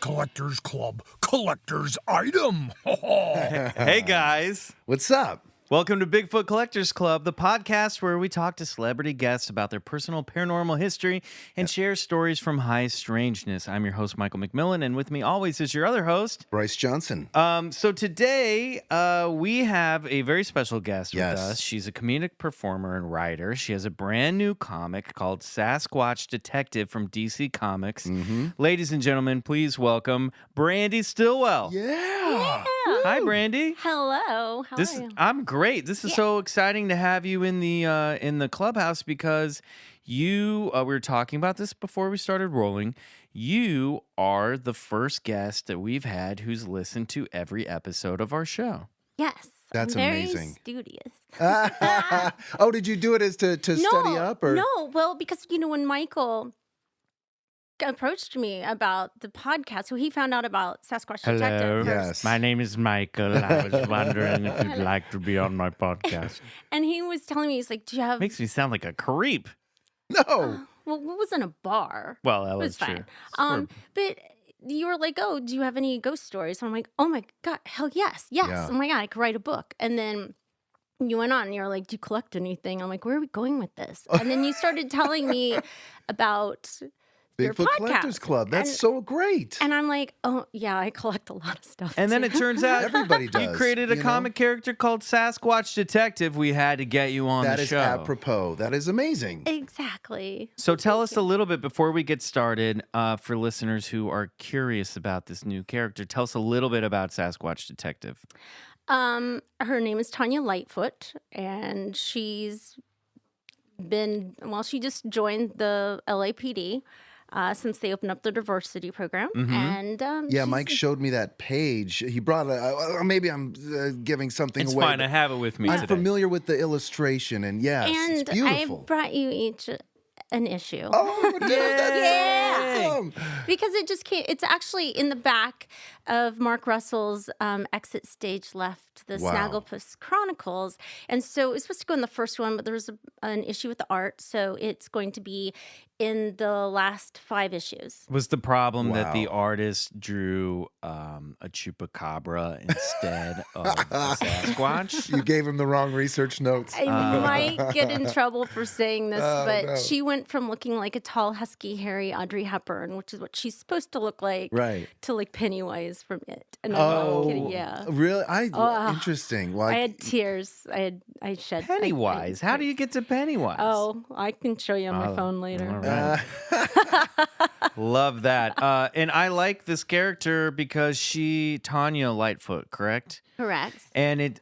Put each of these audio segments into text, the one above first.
Collectors Club collector's item. Hey guys, What's up? welcome to Bigfoot Collectors Club, the podcast where we talk to celebrity guests about their personal paranormal history and share stories from high strangeness. I'm your host, Michael McMillan, and with me always is your other host, Bryce Johnson. So today we have a very special guest with Yes. us. She's a comedic performer and writer. She has a brand new comic called SASQUATCH Detective from DC Comics. Ladies and gentlemen, please welcome Brandee Stilwell. Yeah. Hi, Brandee. Hello. How are you? I'm great. This is so exciting to have you in the clubhouse because you we were talking about this before we started rolling. You are the first guest that we've had who's listened to every episode of our show. Yes. That's I'm very amazing. studious. Oh, did you do it as to study up? Or? No, well, because, when Michael approached me about the podcast, so he found out about SASQUATCH Detective. Yes. My name is Michael. I was wondering if you'd like to be on my podcast. And he was telling me, he's like, do you have... Makes me sound like a creep. No. Well, it was in a bar. Well, that It was was fine. true. But you were like, oh, do you have any ghost stories? So I'm like, oh my God, hell yes. Yeah. Oh my God, I could write a book. And then you went on and you're like, do you collect anything? I'm like, where are we going with this? And then you started telling me about your Bigfoot podcast. Collectors Club. That's And- so great. And I'm like, oh, yeah, I collect a lot of stuff. And then too. it turns out Everybody you does. created a you know? comic character called SASQUATCH Detective. We had to get you on That the is show. apropos. That is amazing. Exactly. So tell us a little bit before we get started, for listeners who are curious about this new character. Tell us a little bit about SASQUATCH Detective. Her name is Tanya Lightfoot, and she's she just joined the LAPD since they opened up the diversity program. And Yeah, she's- Mike showed me that page. He brought maybe I'm giving something It's away. fine. I but have it with me I'm today. familiar with the illustration, and yes, and it's beautiful. I brought you each an issue. Oh, dude, that's Yay! awesome. Because it just came, it's actually in the back of Mark Russell's Exit Stage Left, the Wow. Snagglepuss Chronicles. And so it was supposed to go in the first one, but there was an issue with the art. So it's going to be in the last 5 issues. Was the problem that the Wow. artist drew a chupacabra instead of a Sasquatch? You gave him the wrong research notes. I might get in trouble for saying this, Oh, but no. she went from looking like a tall, husky, hairy Audrey Hepburn, which is what she's supposed to look like, Right. to like Pennywise from It. And Oh, I'm kidding, yeah. Really? Oh, Interesting. Well, I had tears. I shed. Pennywise. How do you get to Pennywise? Oh, I can show you on my phone later. All right. Love that. And I like this character because Tanya Lightfoot, correct? Correct. And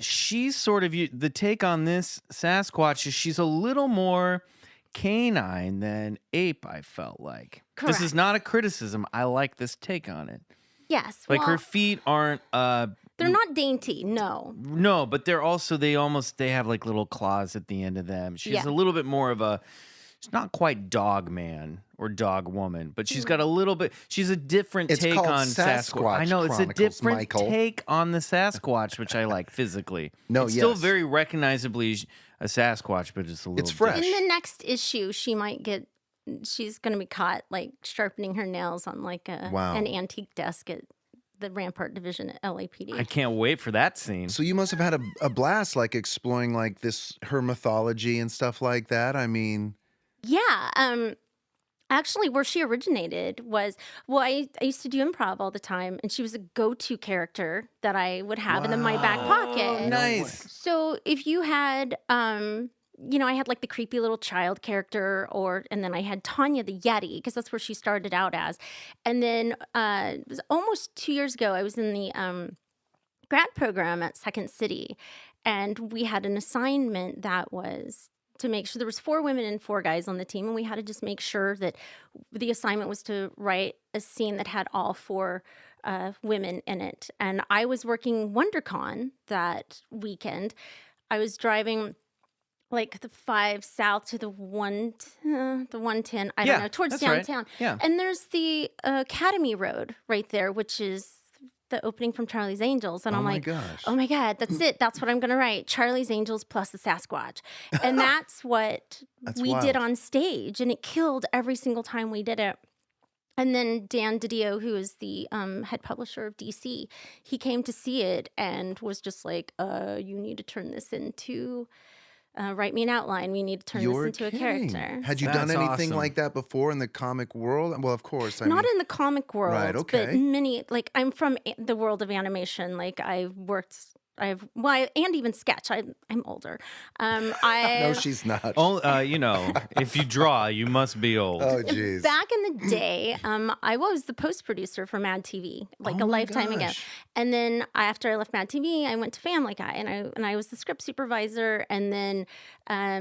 she's sort of the take on this Sasquatch is she's a little more canine than ape, I felt like. This is Correct. not a criticism. I like this take on it. Yes. Like well, her feet aren't they're not dainty. No. no, but they're also they have like little claws at the end of them. She's Yeah. a little bit more of she's not quite dog man or dog woman, but she's got a little bit she's a different It's take called on Sasquatch. I know it's a Chronicles, different Michael. take on the Sasquatch, which I like physically. No, it's still yes. very recognizably a Sasquatch, but it's a little It's fresh. In the next issue, she's going to be caught like sharpening her nails on like Wow. an antique desk at the Rampart Division at LAPD. I can't wait for that scene. So you must have had a blast, like exploring like her mythology and stuff like that. I mean, Yeah. Actually, where she originated was, I used to do improv all the time, and she was a go-to character that I would have in my back pocket. Oh, nice. So if you had, I had like the creepy little child character, and then I had Tanya the Yeti, because that's where she started out as. And then it was almost 2 years ago, I was in the grad program at Second City, and we had an assignment that was to make sure there was 4 women and 4 guys on the team, and we had to just make sure that the assignment was to write a scene that had all 4 women in it. And I was working WonderCon that weekend. I was driving like the 5 south to the 110, I don't know, towards that's right. downtown. Yeah. And there's the Academy Road right there, which is the opening from Charlie's Angels. And oh I'm my like, gosh. oh my God, that's it. That's what I'm going to write. Charlie's Angels plus the Sasquatch. And that's what That's we wild. did on stage. And it killed every single time we did it. And then Dan DiDio, who is the head publisher of DC, he came to see it and was just like, you need to turn this into, write me an outline. We need to turn You're this into kidding. a character. Had you That's done anything awesome. like that before in the comic world? Well, of course. I Not mean, in the comic world, Right, okay. but many, like, I'm from the world of animation. Like, and even sketch. I'm older. no, I she's not. You know, if you draw, you must be old. Oh, jeez. Back in the day, I was the post producer for Mad TV, like Oh a my lifetime ago. gosh. And then after I left Mad TV, I went to Family Guy, and I was the script supervisor, and then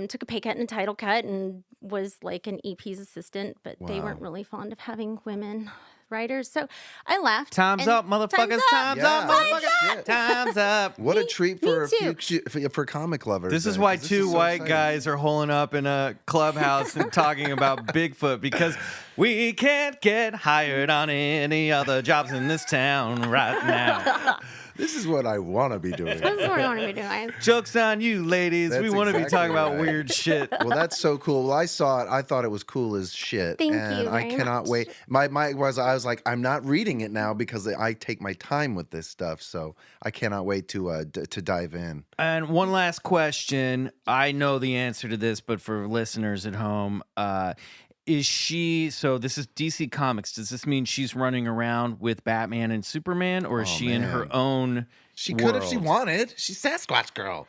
took a pay cut and a title cut, and was like an EP's assistant. But they weren't Wow. really fond of having women writers, so I left. Time's and up, motherfuckers. Time's Yeah. up, motherfuckers. Shit. Time's up. What a Me- treat me for too. for comic lovers. This is then, why 'cause this two is so white exciting. guys are holing up in a clubhouse and talking about Bigfoot, because we can't get hired on any other jobs in this town right now. This is what I want to be doing. This is what I want to be doing. Joke's on you, ladies. We That's want to be exactly talking about right. weird shit. Well, that's so cool. Well, I saw it. I thought it was cool as shit. Thank and you I very cannot much. wait. I was like, I'm not reading it now because I take my time with this stuff. So I cannot wait to dive in. And one last question. I know the answer to this, but for listeners at home, is she, so this is DC Comics, does this mean she's running around with Batman and Superman, or is Oh, she in her man. own She could if she world? wanted. She's Sasquatch girl.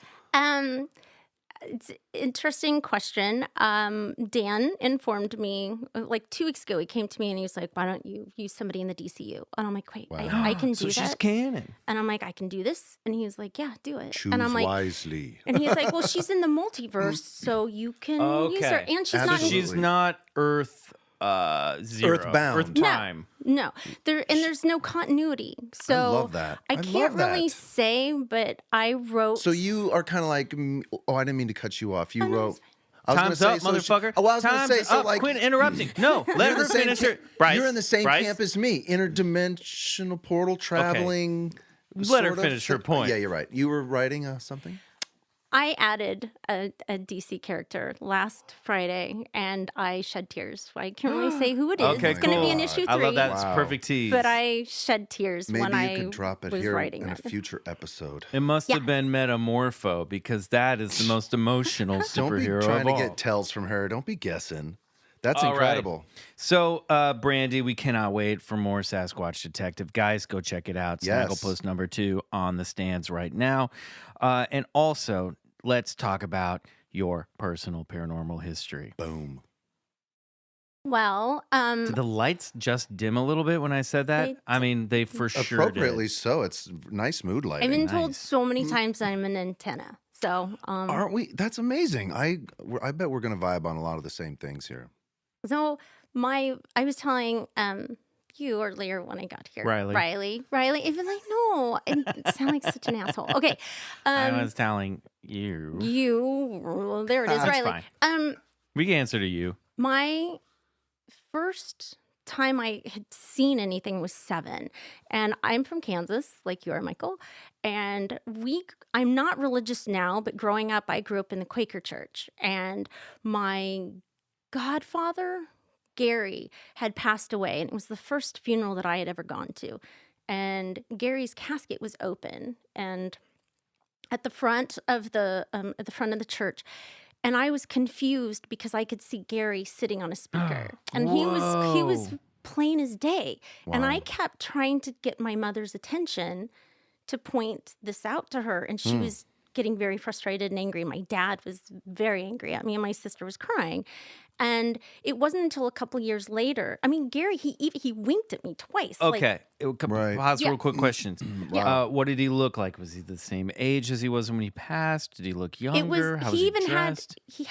It's an interesting question. Dan informed me like 2 weeks ago. He came to me and he was like, "Why don't you use somebody in the DCU?" And I'm like, "Wait, Wow. I can do So she's that." canon. And I'm like, "I can do this." And he was like, "Yeah, do it." Choose and I'm like, wisely. and he's like, "Well, she's in the multiverse, so you can use her." Okay. And she's So not. Absolutely. she's not Earth Zero. Earthbound. Earth No. Time. No, there's no continuity. So I love that. I I can't love really that. say, but I wrote. So you are kind of like, I didn't mean to cut you off. You Oh, no, wrote. it's fine. I was Time's gonna up, say, so she- motherfucker. Oh, I was going to Time's say, so up. like, Quit interrupting. No, let you're her the same finish ca- her. Bryce, You're in the same Bryce, camp as me. Interdimensional portal traveling. Let her sort of finish her thing. point. Yeah, you're right. You were writing something? I added a DC character last Friday, and I shed tears. I can't really say who it is. Okay, It's going to be in cool. issue 3. I love that. It's Wow. perfect tease. But I shed tears Maybe when you I could drop it was here writing in a that. future episode. It must Yeah. have been Metamorpho, because that is the most emotional Don't be superhero trying of to all. get tells from her. Don't be guessing. That's All right. incredible. So, Brandee, we cannot wait for more Sasquatch Detective. Guys, go check it out. Yes. Snaggle Post number 2 on the stands right now. And also, let's talk about your personal paranormal history. Boom. Well, Did the lights just dim a little bit when I said that? They I mean, they for sure Appropriately did. so. It's nice mood I've lighting. been told nice. so many times that I'm an antenna. So, Aren't we? That's amazing. I bet we're going to vibe on a lot of the same things here. so I was telling you earlier when I got here, Riley. Even like, no, I sound like such an asshole. Okay, I was telling you. you, there it is, That's Riley. fine. We can answer to you. My first time I had seen anything was 7, and I'm from Kansas, like you are, Michael. And I'm not religious now, but growing up, I grew up in the Quaker church, and my godfather, Gary, had passed away, and it was the first funeral that I had ever gone to. And Gary's casket was open, and at the front of the church. And I was confused because I could see Gary sitting on a speaker, and he was Whoa. plain as day. And I Wow. kept trying to get my mother's attention to point this out to her, and she was getting very frustrated and angry. My dad was very angry at me, and my sister was crying. And it wasn't until a couple years later. I mean, Gary, he winked at me twice. like, Okay. Right. Pause Yeah. real quick questions. Wow. What did he look like? Was he the same age as he was when he passed? Did he look younger? it was. How was He even dressed? he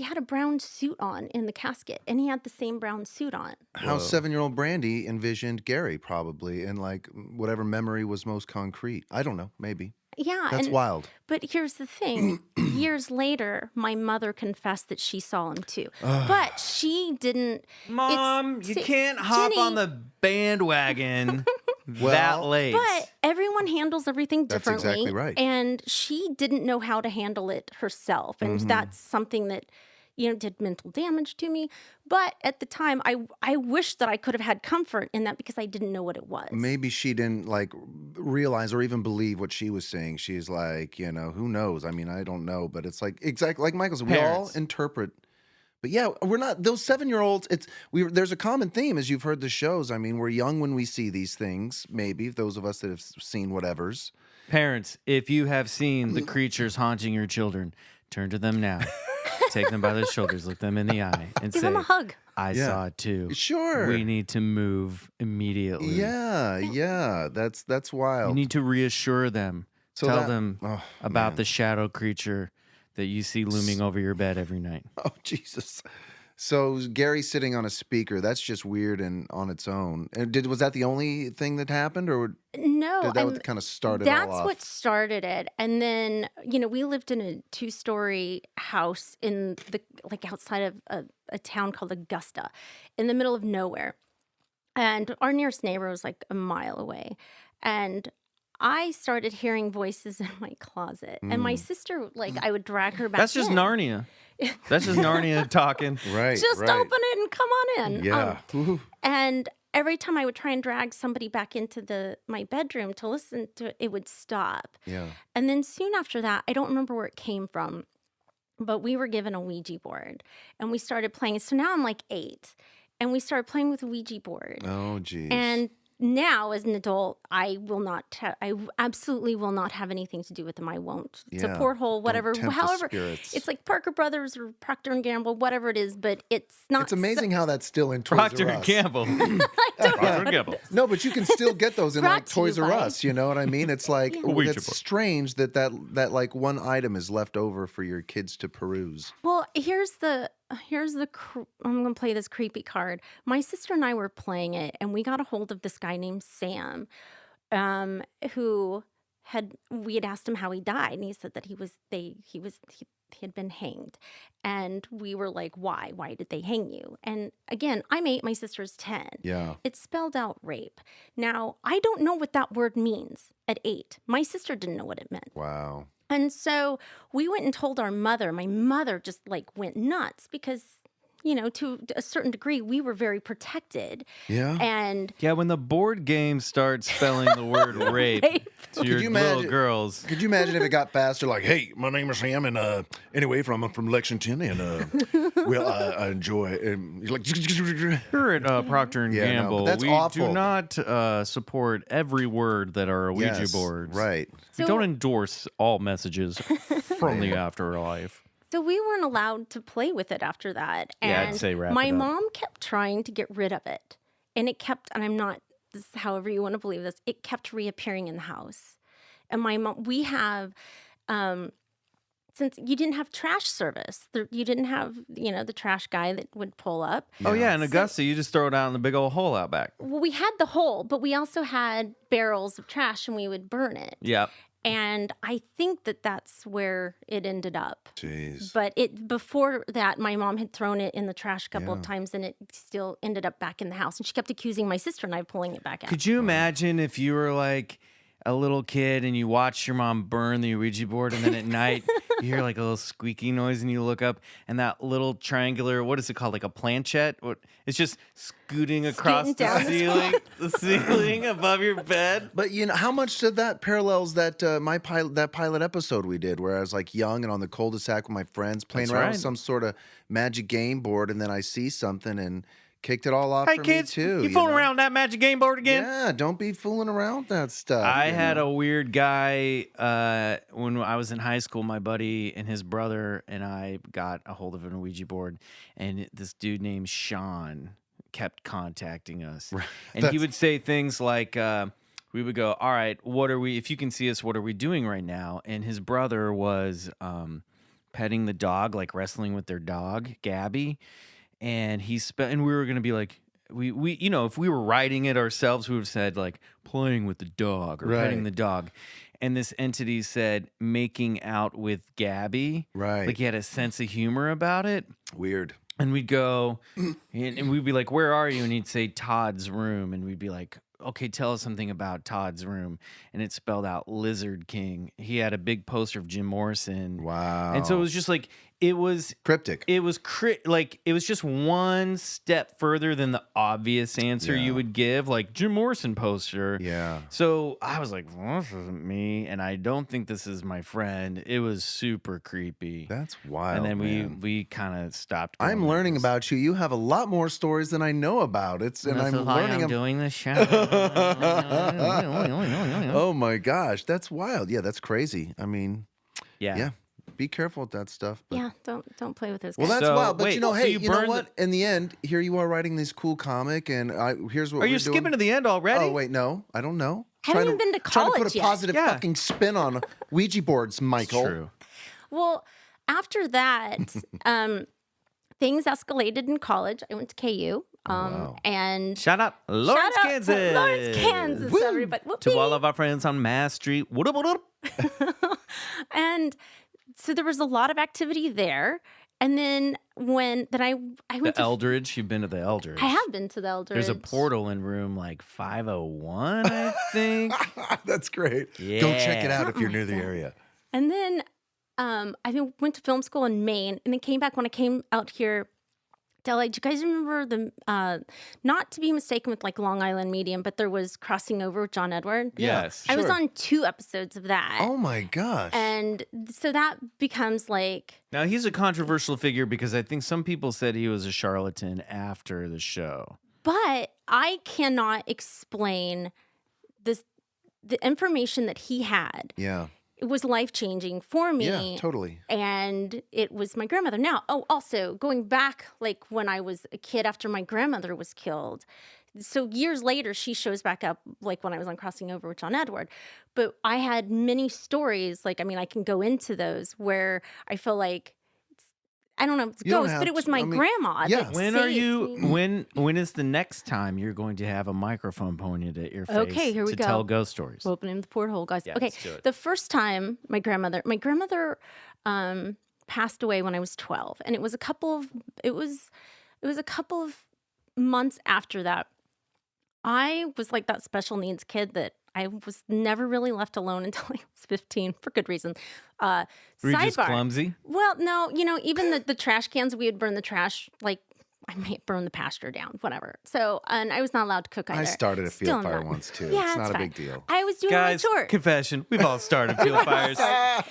had a brown suit on in the casket, and he had the same brown suit on. How Whoa. 7-year-old Brandee envisioned Gary probably, and like whatever memory was most concrete. I don't know. Maybe Yeah, that's and wild. but here's the thing: years later, my mother confessed that she saw him too, but she didn't. Mom, you see, can't hop on Jenny- the bandwagon that Well, late. But everyone handles everything That's differently. exactly right. And she didn't know how to handle it herself. And that's something that, did mental damage to me. But at the time, I wish that I could have had comfort in that because I didn't know what it was. Maybe she didn't like realize or even believe what she was saying. She's like, who knows? I mean, I don't know, but it's like exactly like Michael said, we all Parents. interpret. But yeah, we're not those 7-year-olds. There's a common theme as you've heard the shows. I mean, we're young when we see these things. Maybe those of us that have seen whatevers. Parents, if you have seen the creatures haunting your children, turn to them now. Take them by the shoulders, look them in the eye, and Give say, them a hug. I Yeah. saw it too. Sure. We need to move immediately. Yeah. That's wild. You need to reassure them. So Tell that- them oh, about man. the shadow creature that you see looming over your bed every night. Oh, Jesus. So Gary sitting on a speaker, that's just weird and on its own. And was that the only thing that happened, or No, did that and what kind of started all that's off? what started it. And then, we lived in a 2-story house in outside of a town called Augusta, in the middle of nowhere. And our nearest neighbor was like a mile away. And I started hearing voices in my closet. And my sister, I would drag her back That's just in. Narnia. That's just Narnia talking. Right. Just right. open it and come on in. Yeah. Ooh. And every time I would try and drag somebody back into my bedroom to listen to it, it would stop. Yeah. And then soon after that, I don't remember where it came from, but we were given a Ouija board and we started playing. So now I'm like 8 and we started playing with a Ouija board. Oh, geez. And now as an adult, I absolutely will not have anything to do with them. I won't. It's a Yeah. porthole, Don't whatever. tempt the However, spirits. it's like Parker Brothers or Procter & Gamble, whatever it is, but it's not. It's amazing how that's still in Toys Procter R and Us. Gamble. Procter and Gamble. No, but you can still get those in Brought like to you Toys R by- Us. You know what I mean? It's like Ouija it's board. strange that like one item is left over for your kids to peruse. Well, here's the I'm going to play this creepy card. My sister and I were playing it and we got a hold of this guy named Sam, who we had asked him how he died, and he said that he had been hanged. And we were like, why did they hang you? And again, I'm 8, my sister's 10. Yeah. It spelled out rape. Now, I don't know what that word means at 8. My sister didn't know what it meant. Wow. And so we went and told our mother. My mother just went nuts because, to a certain degree, we were very protected. Yeah. And Yeah, when the board game starts spelling the word rape to your you little imagine- girls. Could you imagine if it got faster? Like, hey, my name is Sam, and anyway, I'm from Lexington, and well, I enjoy. And you're like, Here at Procter and Yeah, no, but Gamble, that's we awful. do not support every word that are Ouija Yes, boards. right? We So- don't endorse all messages from the afterlife. so we weren't allowed to play with it after that. And Yeah, I'd say wrap my it up. mom kept trying to get rid of it. And it kept, and I'm not, this is however you want to believe this, it kept reappearing in the house. And my mom, we have, since you didn't have trash service, you didn't have, the trash guy that would pull up. Oh, yeah, in Augusta, you just throw it out in the big old hole out back. Well, we had the hole, but we also had barrels of trash and we would burn it. Yep. And I think that that's where it ended up. Jeez. But before that, my mom had thrown it in the trash a couple of times and it still ended up back in the house. And she kept accusing my sister and I of pulling it back out. Could you imagine if you were like a little kid and you watched your mom burn the Ouija board, and then at night you hear like a little squeaky noise and you look up and that little triangular, what is it called? Like a planchette? It's just scooting across Scooting down the ceiling above your bed. But how much did that parallels that pilot episode we did, where I was like young and on the cul-de-sac with my friends playing That's around right. with some sort of magic game board, and then I see something and kicked it all off Hey for kids, me too. you fooling know? around that magic game board again? Yeah, don't be fooling around with that stuff. I you had know? a weird guy when I was in high school. My buddy and his brother and I got a hold of an Ouija board, and this dude named Sean kept contacting us. And he would say things like, we would go, all right, if you can see us, what are we doing right now? And his brother was petting the dog, like wrestling with their dog, Gabby. And and we were going to be like, we if we were writing it ourselves, we would have said like playing with the dog or petting Right. the dog. And this entity said making out with Gabby. Right. Like he had a sense of humor about it. Weird. And we'd go, and we'd be like, where are you? And he'd say Todd's room. And we'd be like, okay, tell us something about Todd's room. And it spelled out Lizard King. He had a big poster of Jim Morrison. Wow. And so it was just like, it was Cryptic. it was like it was just one step further than the obvious answer you would give, like Jim Morrison poster. Yeah. So I was like, well, this isn't me, and I don't think this is my friend. It was super creepy. That's wild. And then man. we kind of stopped. I'm going learning like this. about you. You have a lot more stories than I know about. And This I'm is why learning. I'm doing the show. Oh my gosh, that's wild. Yeah, that's crazy. I mean, yeah. Be careful with that stuff. But... Yeah, don't play with those Well, guys. that's So, wild. But wait, you know, so hey, you you know burned what? In the end, here you are writing this cool comic, and here's what Are we're you doing. skipping to the end already? Oh wait, no, I don't know. Haven't even been to Trying to put college a yet. positive Yeah. fucking spin on Ouija boards, Michael. True. Well, after that, things escalated in college. I went to KU. wow. And Shout out Lawrence, shout out Kansas. to Lawrence, Kansas, Woo! everybody. To all of our friends on Mass Street. What up? And so there was a lot of activity there. And then I went The to Eldridge. You've been to the Eldridge. I have been to the Eldridge. There's a portal in room like 501, I think. That's great. Go check it Yeah. out if you're Something near like the that. area. And then went to film school in Maine, and then came back when I came out here to LA. Do you guys remember the not to be mistaken with like Long Island Medium, but there was Crossing Over with John Edward? Yes. I was Sure. on 2 episodes of that. Oh my gosh. And so that becomes like Now, he's a controversial figure because I think some people said he was a charlatan after the show. but I cannot explain the information that he had. Yeah. It was life-changing for me. Yeah, totally. And it was my grandmother. Now, also going back, like when I was a kid after my grandmother was killed. So years later, she shows back up, like when I was on Crossing Over with John Edward. But I had many stories, like, I mean, I can go into those where I feel like, I don't know if it's You don't ghosts, have but it was to. my I mean, grandma. yeah. that When are saved you? me. When is the next time you're going to have a microphone pointed at your face? Okay, here we to go. tell ghost stories. We're opening the porthole, guys. Yeah, Okay, let's do it. the first time my grandmother passed away when I was 12, and it was a couple of months after that. I was like that special needs kid that I was never really left alone until I was 15 for good reason. Were you just Sidebar. clumsy? Well, no, even the trash cans, we would burn the trash, like I may burn the pasture down, whatever. So, and I was not allowed to cook either. I started a Still field fire not. once too. Yeah, it's not a fine. big deal. I was doing Guys, my chores. confession. We've all started field fires.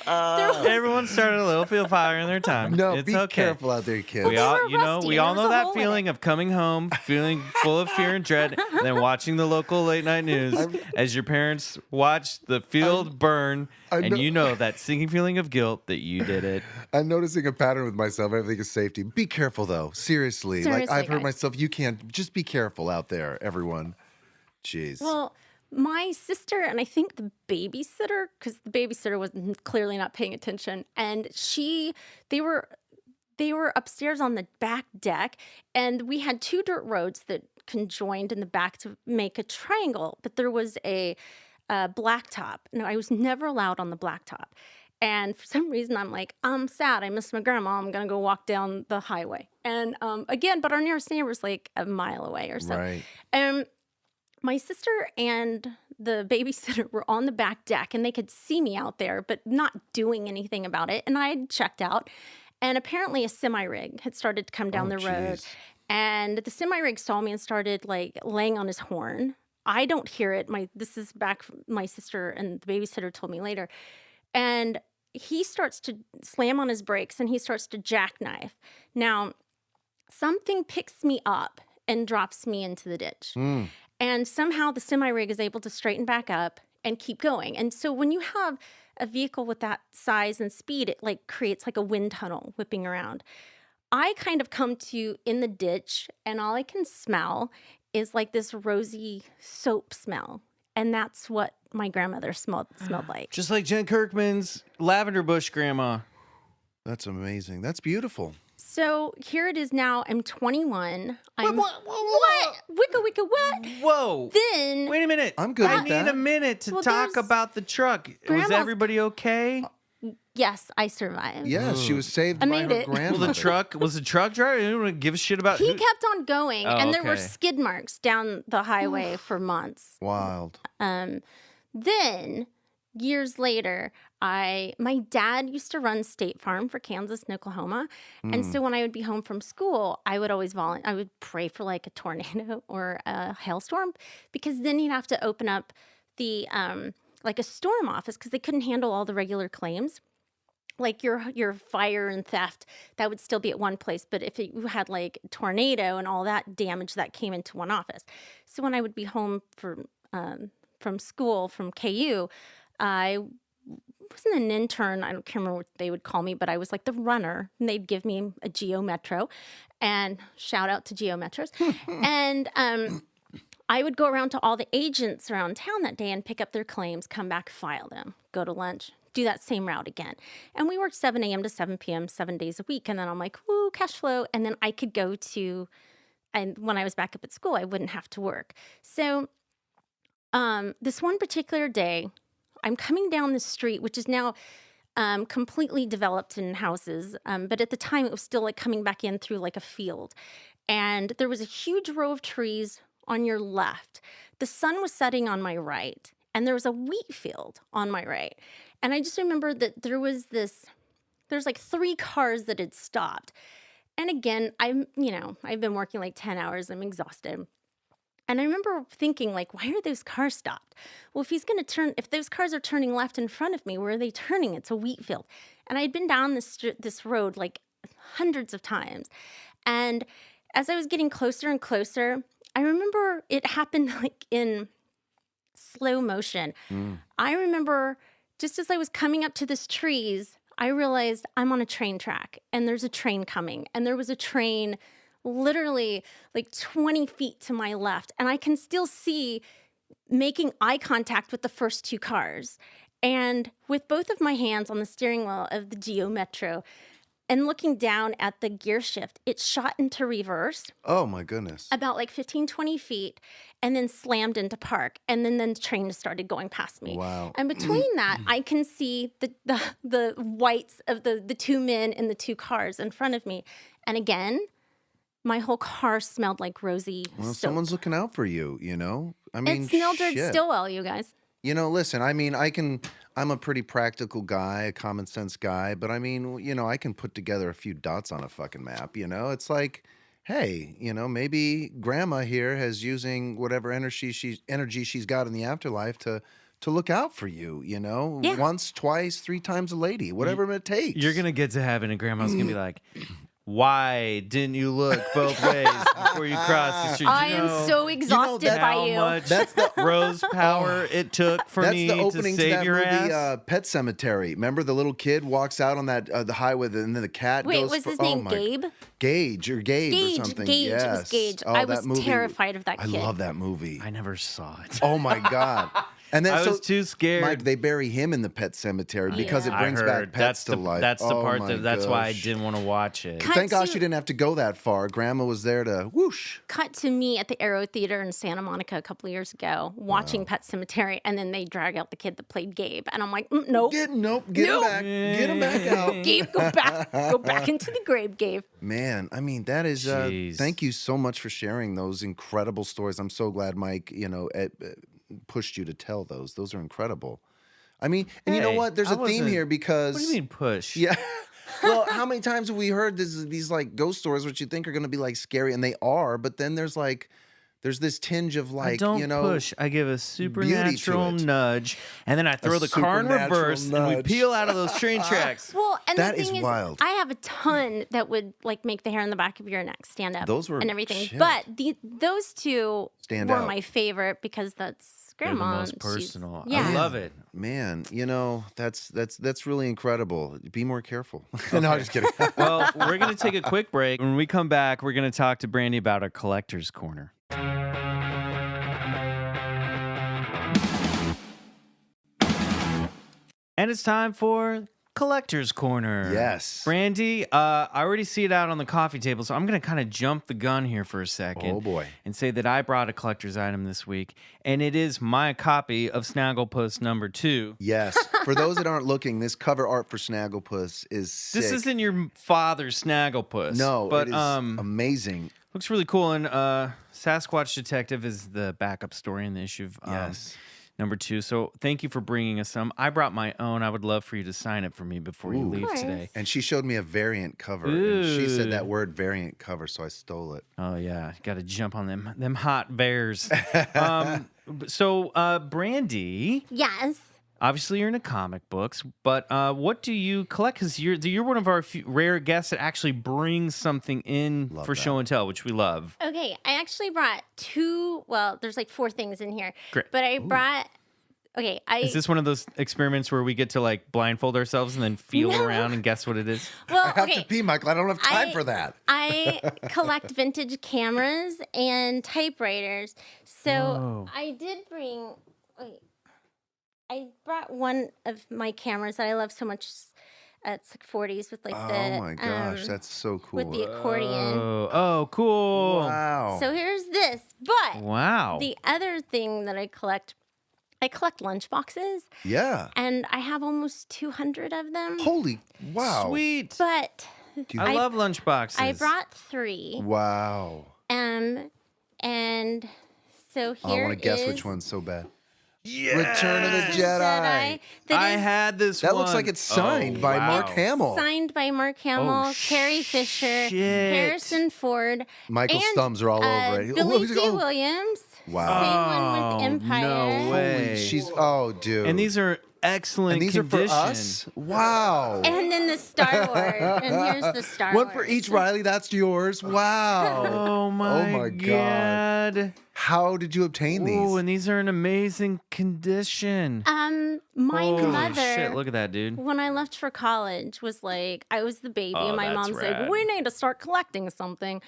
Everyone started a little field fire in their time. No, it's be okay. careful out there, kids. We all, were rusty, we and all there know was a that hole in feeling of coming home, feeling full of fear and dread, and then watching the local late night news as your parents watch the field burn, I and know- you know that sinking feeling of guilt that you did it. I'm noticing a pattern with myself. Everything is safety. Be careful though. Seriously. Like Seriously, I've heard guys. myself, you can't just be careful out there, everyone. Jeez. Well, my sister and I think the babysitter, because the babysitter was clearly not paying attention, and they were upstairs on the back deck, and we had 2 dirt roads that conjoined in the back to make a triangle, but there was a blacktop. No, I was never allowed on the blacktop. And for some reason, I'm like, I'm sad. I miss my grandma. I'm going to go walk down the highway. And again, but our nearest neighbor was like a mile away or so. Right. And my sister and the babysitter were on the back deck, and they could see me out there, but not doing anything about it. And I had checked out. And apparently a semi-rig had started to come down the road. Jeez. And the semi-rig saw me and started like laying on his horn. I don't hear it. This is back from my sister and the babysitter told me later. And he starts to slam on his brakes and he starts to jackknife. Now, something picks me up and drops me into the ditch. And somehow the semi-rig is able to straighten back up and keep going. And so when you have a vehicle with that size and speed, it like creates like a wind tunnel whipping around. I kind of come to in the ditch, and all I can smell is like this rosy soap smell. And that's what my grandmother smelled like. Just like Jen Kirkman's lavender bush grandma. That's amazing. That's beautiful. So here it is now. I'm 21. What? Wicca, what? Whoa. Then Wait a minute. I'm good I with need that. a minute to Well, talk there's- about the truck. Was Grandma's- everybody okay? yes, I survived. Yes, she was saved I by made her it. Well, grandmother. was the truck driver? You don't give a shit about He who- kept on going, Oh, and there were okay. skid marks down the highway for months. Wild. Then years later, my dad used to run State Farm for Kansas and Oklahoma. And so when I would be home from school, I would always I would pray for like a tornado or a hailstorm, because then you'd have to open up the like a storm office, because they couldn't handle all the regular claims. Like your fire and theft, that would still be at one place. But if you had like tornado and all that damage, that came into one office. So when I would be home from school, from KU, I wasn't an intern. I can't remember what they would call me, but I was like the runner, and they'd give me a Geo Metro, and shout out to Geo Metros. And I would go around to all the agents around town that day and pick up their claims, come back, file them, go to lunch, do that same route again. And we worked 7 a.m. to 7 p.m., 7 days a week. And then I'm like, woo, cash flow. And then I could go to, and when I was back up at school, I wouldn't have to work. So this one particular day, I'm coming down the street, which is now completely developed in houses. But at the time, it was still like coming back in through like a field. And there was a huge row of trees on your left. The sun was setting on my right, and there was a wheat field on my right. And I just remember that there's like 3 cars that had stopped. And again, I've been working like 10 hours. I'm exhausted. And I remember thinking, like, why are those cars stopped? Well, if those cars are turning left in front of me, where are they turning? It's a wheat field. And I had been down this road like hundreds of times. And as I was getting closer and closer, I remember it happened like in slow motion. I remember just as I was coming up to this trees, I realized I'm on a train track, and there's a train coming. And there was a train literally like 20 feet to my left. And I can still see making eye contact with the first 2 cars. And with both of my hands on the steering wheel of the Geo Metro, and looking down at the gear shift, it shot into reverse. Oh, my goodness. About like 15, 20 feet, and then slammed into park. And then the train started going past me. Wow. And between that, I can see the whites of the 2 men in the 2 cars in front of me. And again, my whole car smelled like rosy Well, soap. someone's looking out for you, you know? I mean, It's Mildred shit. Stilwell, you guys. You know, listen, I mean, I'm a pretty practical guy, a common sense guy, but I mean, you know, I can put together a few dots on a fucking map, you know? It's like, hey, you know, maybe grandma here is using whatever energy she's got in the afterlife to look out for you, you know? Yeah. Once, twice, 3 times a lady, whatever it takes. You're gonna get to heaven, and grandma's gonna be like, why didn't you look both ways before you crossed the street? I am so exhausted by how you. much That's the rose power it took for That's me the to opening to save that your movie, ass. Pet Cemetery. Remember the little kid walks out on that the highway, and then the cat Wait, goes. was his name Gabe? Gage or something. Gage. Yes. It was Gage. Oh, I that was movie. terrified of that I kid. love that movie. I never saw it. Oh my god. And then I was too scared. Mike, they bury him in the pet cemetery because it Yeah. brings I back heard. pets to life. That's the Oh part my that's why I gosh. didn't want to watch it. Cut Thank gosh to- you didn't have to go that far. Grandma was there to whoosh. Cut to me at the Aero Theater in Santa Monica a couple of years ago, watching Pet Cemetery, and then they drag out the kid that played Gabe, and I'm like, nope. Get him Nope. back. Get him back out. Gabe, go back into the grave, Gabe. Man, I mean, that is, Jeez. thank you so much for sharing those incredible stories. I'm so glad Mike, you know, pushed you to tell those. Those are incredible. I mean, and you know Hey, what? There's I a theme wasn't- here because. What do you mean push? Yeah. Well, how many times have we heard these like ghost stories which you think are going to be like scary, and they are, but then there's this tinge of like, I don't you know, push. I give a supernatural it. nudge, and then I throw the car in supernatural reverse, and we nudge. peel out of those train tracks. Well, and That the is thing is, wild. I have a ton that would like make the hair on the back of your neck stand up. Those were- and everything. shit. But those 2 Stand were out. my favorite because that's They're the grandma. most She's- personal. Yeah. I love it. Man, you know, that's really incredible. Be more careful. No, I'm just kidding. Well, we're going to take a quick break. When we come back, we're going to talk to Brandee about a collector's corner. And it's time for Collector's Corner. Yes. Brandee, I already see it out on the coffee table, so I'm going to kind of jump the gun here for a second. Oh, boy. And say that I brought a collector's item this week, and it is my copy of Snagglepuss number 2. Yes. For those that aren't looking, this cover art for Snagglepuss is sick. This isn't your father's Snagglepuss. No, but it is amazing. looks really cool. And Sasquatch Detective is the backup story in the issue of Yes. number 2. So thank you for bringing us some. I brought my own. I would love for you to sign it for me before you Ooh. leave Of course. today. And she showed me a variant cover, and she said Ooh. that word variant cover, so I stole it. Oh yeah, got to jump on them hot bears. Brandee, Yes. obviously you're into comic books, but what do you collect? Because you're one of our few rare guests that actually brings something in Love for that. show and tell, which we love. Okay, I actually brought 2. Well, there's like 4 things in here. Great. But I brought. Okay, Is this one of those experiments where we get to like blindfold ourselves and then feel around and guess what it is? Well, I have okay. to pee, Michael. I don't have time I- for that. I collect vintage cameras and typewriters. So Whoa. I did bring. Wait, I brought one of my cameras that I love so much. It's like 40s with like the. Oh my gosh, that's so cool. With the accordion. Oh, cool. Wow. So here's this. But Wow. the other thing that I collect lunchboxes, Yeah. and I have almost 200 of them. Holy wow. Sweet. But I love lunchboxes. I brought 3. Wow. And so I here want to guess is which one's so bad. Yes. Return of the Jedi. that I is had this That one. looks like it's signed by Mark wow. Hamill. signed by Mark Hamill, Oh, Carrie Fisher, shit. Harrison Ford, Michael's and, thumbs are all over it. Billy he's- D. Williams. Wow. Same one with Oh, Empire. no way. Holy, dude. And these are excellent And these condition. are for us? Wow. And then the Star Wars. And here's the Star One Wars. for each, Riley. That's yours. Wow. Oh my God. God. How did you obtain these? Ooh, and these are in amazing condition. My Holy mother. shit, look at that, dude. When I left for college, was like, I was the baby, Oh, and my that's mom's rad. like, we need to start collecting something.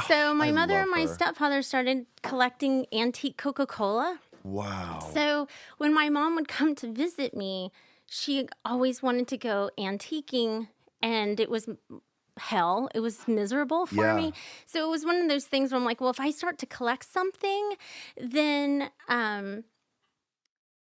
So my I mother love and my her. stepfather started collecting antique Coca-Cola. Wow. So when my mom would come to visit me, she always wanted to go antiquing, and it was hell. It was miserable for Yeah. me. So it was one of those things where I'm like, well, if I start to collect something, then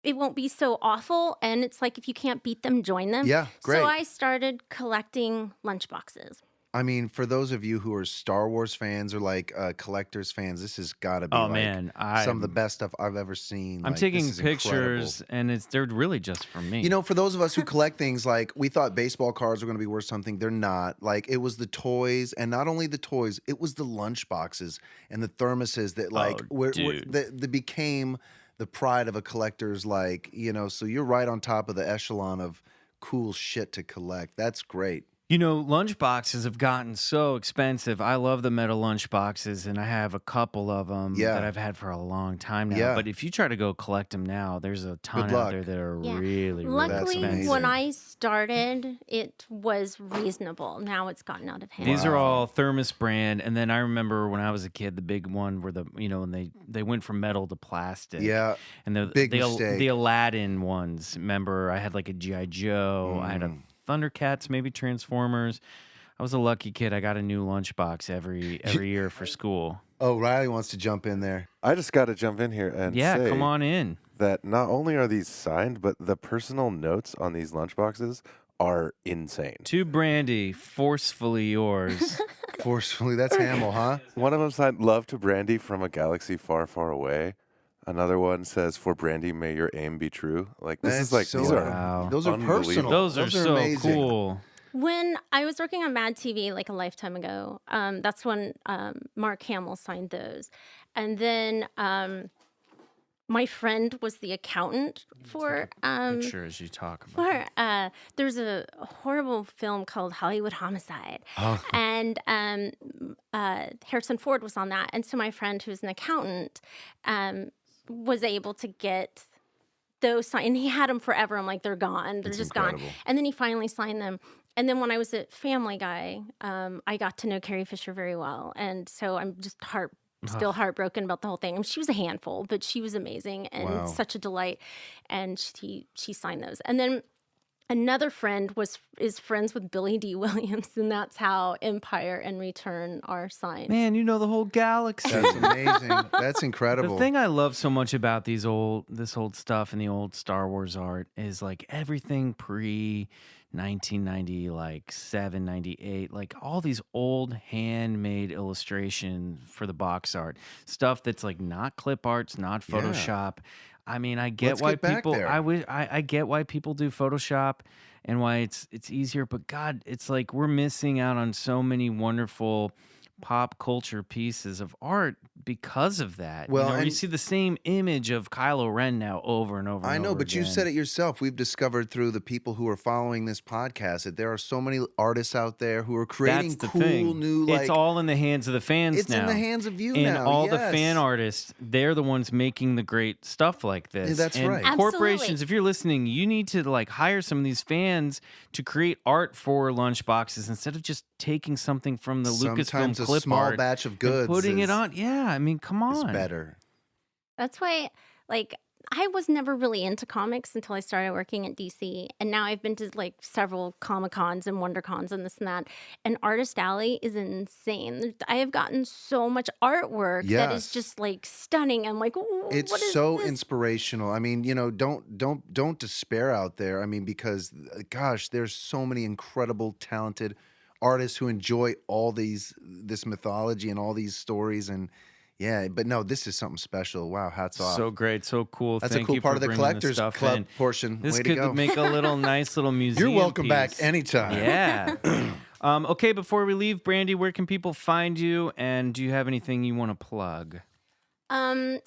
it won't be so awful. And it's like, if you can't beat them, join them. Yeah, great. So I started collecting lunchboxes. I mean, for those of you who are Star Wars fans or like collectors fans, this has got to be Oh, like man, some of the best stuff I've ever seen. I'm Like, taking this is pictures, incredible. and they're really just for me. You know, for those of us who collect things, like we thought baseball cards were going to be worth something. They're not. Like it was the toys, and not only the toys, it was the lunch boxes and the thermoses that like dude. that became the pride of a collector's. Like, you know, so you're right on top of the echelon of cool shit to collect. That's great. You know, lunch boxes have gotten so expensive. I love the metal lunch boxes, and I have a couple of them Yeah. that I've had for a long time now. Yeah. But if you try to go collect them now, there's a ton Good out luck. there that are Yeah. really, really Luckily, expensive. when I started, it was reasonable. Now it's gotten out of hand. These are Wow. all Thermos brand, and then I remember when I was a kid, the big one where when they went from metal to plastic. Yeah. and the Big mistake. the Aladdin ones. Remember, I had like a GI Joe. I had a Thundercats, maybe Transformers. I was a lucky kid. I got a new lunchbox every year for school. Oh, Riley wants to jump in there. I just got to jump in here and Yeah, say come on in. that not only are these signed, but the personal notes on these lunchboxes are insane. To Brandee, forcefully yours. Forcefully, that's Hamill, huh? One of them signed "Love to Brandee from a galaxy far, far away." Another one says, "For Brandee, may your aim be true." Like this That's is like so- these are Wow. Those are Unbelievable. personal. Those are so amazing. cool. When I was working on Mad TV like a lifetime ago, that's when Mark Hamill signed those. And then my friend was the accountant for Picture as you talk about. there's a horrible film called Hollywood Homicide. Oh. And Harrison Ford was on that. And so my friend, who's an accountant, was able to get those signed. And he had them forever. I'm like, they're gone. They're That's just incredible. gone. And then he finally signed them. And then when I was at Family Guy, I got to know Carrie Fisher very well. And so I'm just still heartbroken about the whole thing. I mean, she was a handful, but she was amazing and Wow. such a delight. And she signed those. And then another friend is friends with Billy D. Williams, and that's how Empire and Return are signed. Man, you know the whole galaxy. That's amazing. That's incredible. The thing I love so much about this old stuff and the old Star Wars art is like everything pre 1990, like 98, like all these old handmade illustration for the box art stuff that's like not clip arts, not Photoshop. I mean, I get Let's why get back people. there. I get why people do Photoshop and why it's easier. But God, it's like we're missing out on so many wonderful pop culture pieces of art because of that. Well, you and see the same image of Kylo Ren now over and over. I and know, over but you again. said it yourself. We've discovered through the people who are following this podcast that there are so many artists out there who are creating That's the cool thing. new. It's all in the hands of the fans it's now. in the hands of you and now. all the yes. fan artists, they're the ones making the great stuff like this. That's and right. Corporations, Absolutely. if you're listening, you need to like hire some of these fans to create art for lunchboxes instead of just taking something from the Sometimes Lucasfilm a clip small art batch of and goods putting it is- on. Yeah, I mean, come It's on. better. That's why, like, I was never really into comics until I started working at DC. And now I've been to like several Comic Cons and WonderCons and this and that. And Artist Alley is insane. I have gotten so much artwork that is Yes. just like stunning. I'm like, It's what is so this? inspirational. I mean, don't despair out there. I mean, because gosh, there's so many incredible, talented artists who enjoy all this mythology and all these stories. And yeah, but no, this is something special. Wow, hats off. So great, so cool. That's Thank a cool you part for of the bringing this collectors stuff club in. portion. This Way to could go. make a little nice little museum. You're welcome back piece. anytime. Yeah. Okay, before we leave, Brandee, where can people find you? And do you have anything you want to plug? I'm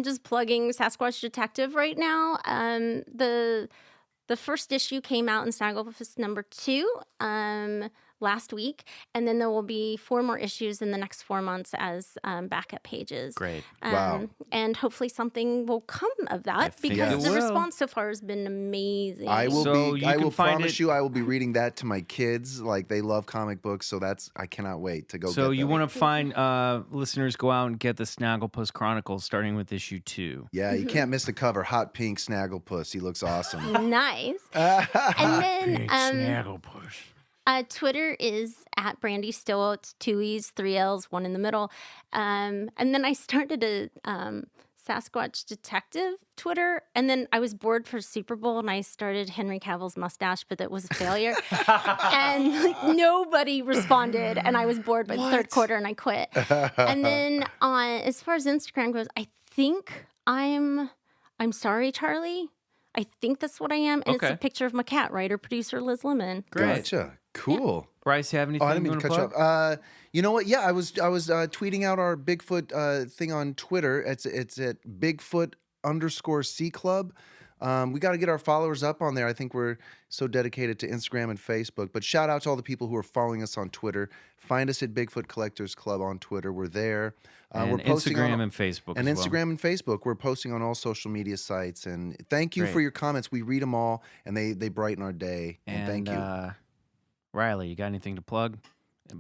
just plugging Sasquatch Detective right now. The first issue came out in Snagglepuss #2 last week, and then there will be 4 more issues in the next 4 months as backup pages. Great. Wow. And hopefully something will come of that think because it the will. response so far has been amazing. I will So be. you I can will find promise it- you, I will be reading that to my kids. Like they love comic books, so I cannot wait to go. So get you them. want to find listeners, go out and get the Snagglepuss Chronicles starting with issue 2. Yeah, you can't miss the cover. Hot pink Snagglepuss. He looks awesome. Nice. And then Snagglepuss. Twitter is at Brandee Stilwell. It's 2 E's, 3 L's, 1 in the middle. And then I started a Sasquatch Detective Twitter. And then I was bored for Super Bowl and I started Henry Cavill's mustache, but that was a failure. And like nobody responded. And I was bored by the third quarter and I quit. And then as far as Instagram goes, I think I'm sorry, Charlie. I think that's what I am. And it's Okay. a picture of my cat, writer, producer Liz Lemon. Great. Gotcha. Cool. Bryce, you have anything Oh, I didn't you mean want to cut you plug? off. You know what? Yeah, I was tweeting out our Bigfoot thing on Twitter. It's at Bigfoot_C Club. We got to get our followers up on there. I think we're so dedicated to Instagram and Facebook. But shout out to all the people who are following us on Twitter. Find us at Bigfoot Collectors Club on Twitter. We're there. And we're posting Instagram on, and Facebook and as well. Instagram and Facebook. We're posting on all social media sites. And thank you for Great. your comments. We read them all, and they brighten our day. And thank you. Riley, you got anything to plug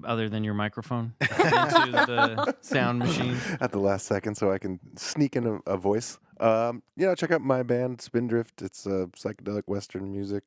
other than your microphone into the sound machine? At the last second, so I can sneak in a voice. Check out my band, Spindrift. It's psychedelic Western music.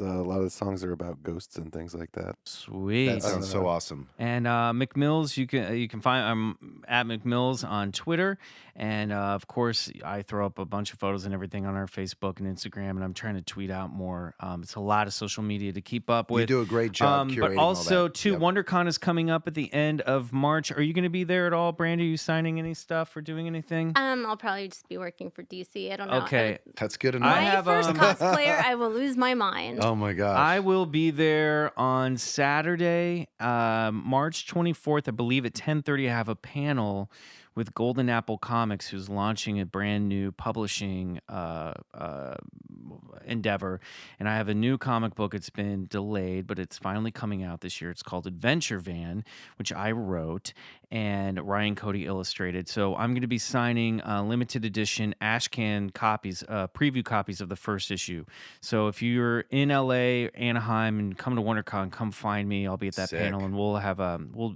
A lot of the songs are about ghosts and things like that. Sweet. That sounds so awesome. And McMills, you can find I'm at McMills on Twitter, and of course I throw up a bunch of photos and everything on our Facebook and Instagram, and I'm trying to tweet out more. It's a lot of social media to keep up with. You do a great job curating but all also that. too, Yep. WonderCon is coming up at the end of March. Are you going to be there at all, Brandee? Are you signing any stuff or doing anything? I'll probably just be working for DC. I don't know. Okay. That's good I enough. My have, first um, cosplayer, I will lose my mind. Oh my gosh. I will be there on Saturday, March 24th, I believe at 10:30. I have a panel with Golden Apple Comics, who's launching a brand new publishing endeavor. And I have a new comic book. It's been delayed, but it's finally coming out this year. It's called Adventure Van, which I wrote and Ryan Cody illustrated. So I'm going to be signing limited edition ashcan copies, preview copies of the first issue. So if you're in LA, Anaheim, and come to WonderCon, come find me. I'll be at that Sick. panel, and we'll have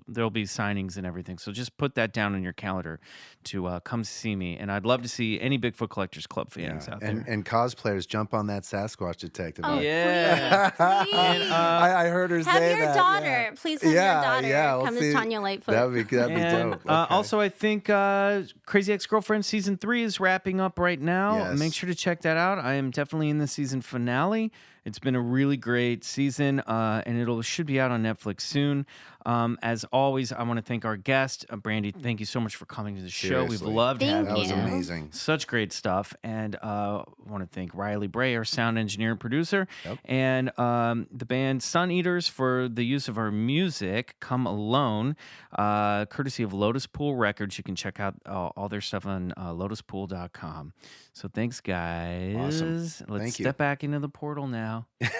there'll be signings and everything. So just put that down in your calendar to come see me. And I'd love to see any Bigfoot Collectors Club fans out there. and cosplayers jump on that Sasquatch detective. Oh, Yeah. please. I heard her Have say your that. daughter. Please have Yeah, your daughter yeah, we'll come see. as Tanya Lightfoot. That'd be And, dope. Okay. Also, I think Crazy Ex-Girlfriend Season 3 is wrapping up right now. Yes. Make sure to check that out. I am definitely in the season finale. It's been a really great season, and should be out on Netflix soon. As always, I want to thank our guest, Brandee. Thank you so much for coming to the show. We've Seriously. loved Thank having That was you. amazing. Such great stuff. And I want to thank Riley Bray, our sound engineer and producer, Yep. and the band Sun Eaters for the use of our music, Come Alone, courtesy of Lotus Pool Records. You can check out all their stuff on lotuspool.com. So thanks, guys. Awesome. Let's Thank you. step back into the portal now. And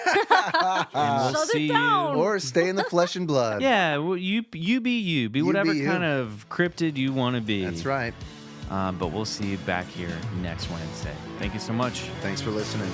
we'll Shut it see down. you. Or stay in the flesh and blood. Yeah, well, you be you. Be You whatever be you. kind of cryptid you want to be. That's right. But we'll see you back here next Wednesday. Thank you so much. Thanks for listening.